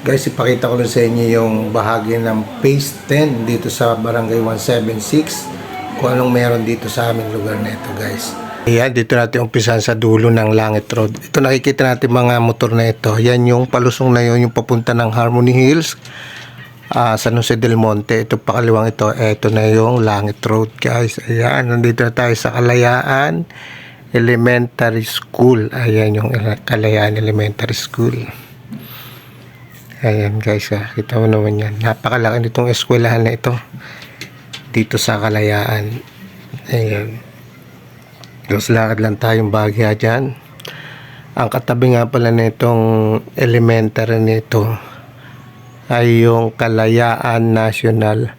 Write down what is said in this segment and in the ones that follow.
Guys, ipakita ko lang sa inyo yung bahagi ng Phase 10 dito sa Barangay 176 kung anong meron dito sa aming lugar na ito, guys. Ayan, dito natin umpisan sa dulo ng Langit Road. Ito nakikita natin mga motor na ito. Yan yung palusong na yun, yung papunta ng Harmony Hills, San Jose del Monte. Ito pakaliwang ito. Ito na yung Langit Road, guys. Ayan, nandito na tayo sa Kalayaan Elementary School. Ayan yung Kalayaan Elementary School. Ayan, guys, kita mo naman yan. Napakalaki nitong eskwelahan na ito dito sa Kalayaan. Ayan. Tapos lakad lang tayong bahagya dyan. Ang katabi nga pala nitong elementary nito ay yung Kalayaan National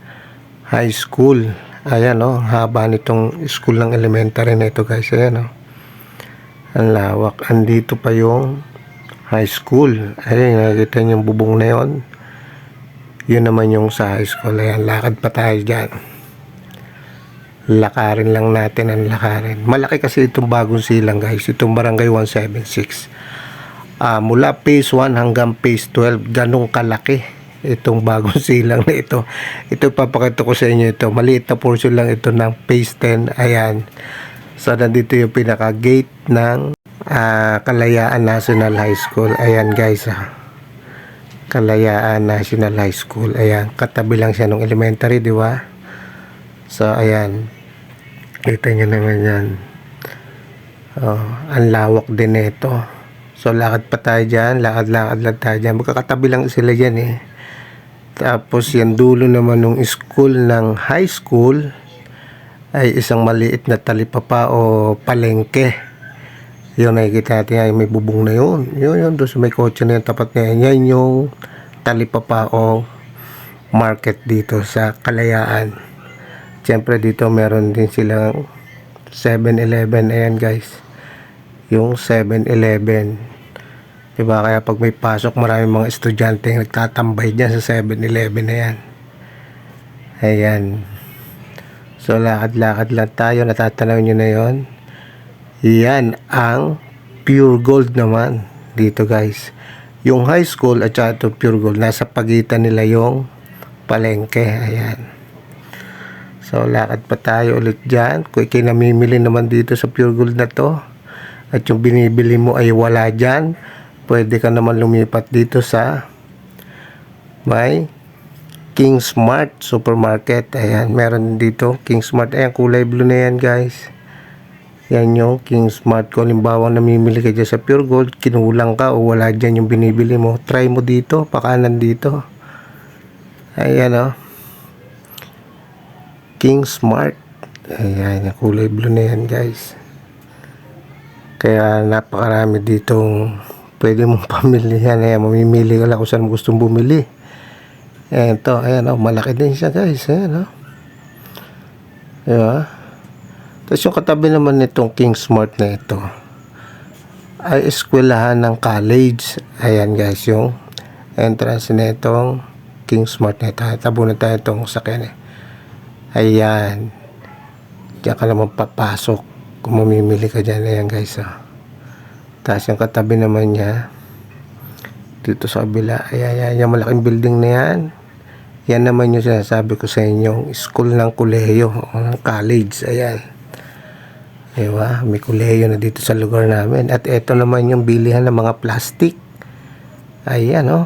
High School. Ayan, oh, haba nitong school ng elementary na ito, guys. Ayan, oh. Ang lawak. Andito pa yung high school. Ayun, nakikita niyo yung bubong na yun. Yun naman yung sa high school. Ayan, lakad pa tayo dyan. Lakarin lang natin ang lakarin. Malaki kasi itong bagong silang, guys. Itong Barangay 176. Mula Phase 1 hanggang Phase 12, ganong kalaki itong bagong silang na ito. Ito papakita ko sa inyo ito. Maliit na portion lang ito ng Phase 10. Ayan. So, nandito yung pinaka-gate ng Kalayaan National High School. Ayan, guys, Kalayaan National High School. Ayan, katabi lang siya ng elementary, di ba? So, ayan, kita nyo naman yan. Ang lawak din ito. So, lakad pa tayo dyan. Lakad-lakad lang tayo dyan. Magkakatabi lang sila dyan, eh. Tapos yung dulo naman ng school ng high school ay isang maliit na talipapa o palengke. Yun, nakikita natin ay may bubong na yun. Yun, doon sa may kotse na yun, tapat na yan. Yan yung talipapa o market dito sa Kalayaan. Siyempre dito meron din silang 7-Eleven. Ayan, guys, yung 7-Eleven. Diba, kaya pag may pasok, maraming mga estudyante yung nagtatambay dyan sa 7-Eleven na yan. Ayan. So, lakad-lakad lang tayo. Natatanaw nyo na yun. Yan ang Pure Gold naman dito, guys. Yung high school at saka ito Pure Gold, nasa pagitan nila yung palengke. Ayan. So, lakad pa tayo ulit dyan. Kung ikinamimili naman dito sa Pure Gold na to at yung binibili mo ay wala dyan, pwede ka naman lumipat dito sa may King Smart Supermarket. Ayan, meron dito King Smart. Ayan, kulay blue na yan, guys. Yan yung King Smart. Kung halimbawa namimili ka dyan sa Pure Gold, kinulang ka o wala dyan yung binibili mo, try mo dito, pakanan dito. Ayan, oh, King Smart. Ayan, yung kulay blue na yan, guys. Kaya napakarami ditong pwede mong pamilihan. Ayan, mamimili ka lang kung saan mo gustong bumili. Ayan to, ayan, oh, malaki din siya, guys. Ayan, oh. Diba? Tapos yung katabi naman nitong King Smart na ito ay eskwelahan ng college. Ayan, guys, yung entrance na itong King Smart na ito. Tabo na tayo itong sakyan, eh. Ayan, diyan ka naman papasok kung mamimili ka dyan. Ayan, guys, oh. Tapos yung katabi naman niya dito sa kabila, ayan, yung malaking building na yan. Yan naman yung sinasabi ko sa inyo, school ng kolehiyo o ng college. Ayan, diba? May kolehiyo na dito sa lugar namin. At ito naman yung bilihan ng mga plastic. Ayan, oh.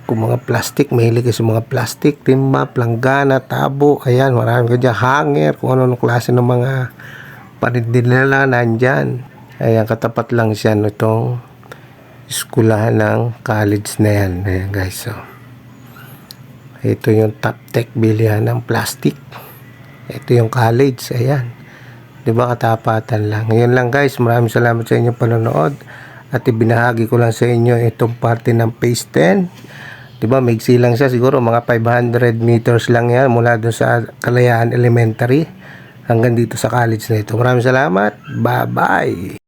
Kung mga plastic, mahilig ka sa mga plastic, timba, planggana, tabo. Ayan, marami ka dyan, hanger, kung ano-ano klase ng mga panindin nila nandyan. Ayan, katapat lang siya nitong eskulahan ng college na yan. Ayan, guys, so ito yung top tech bilihan ng plastic. Ito yung college. Ayan, diba, katapatan lang. Ngayon lang, guys, maraming salamat sa inyong panonood at ibinahagi ko lang sa inyo itong parte ng Phase 10. Diba, maigsi lang siya, siguro mga 500 meters lang yan mula dun sa Kalayaan Elementary hanggang dito sa college na ito. Maraming salamat. Bye bye.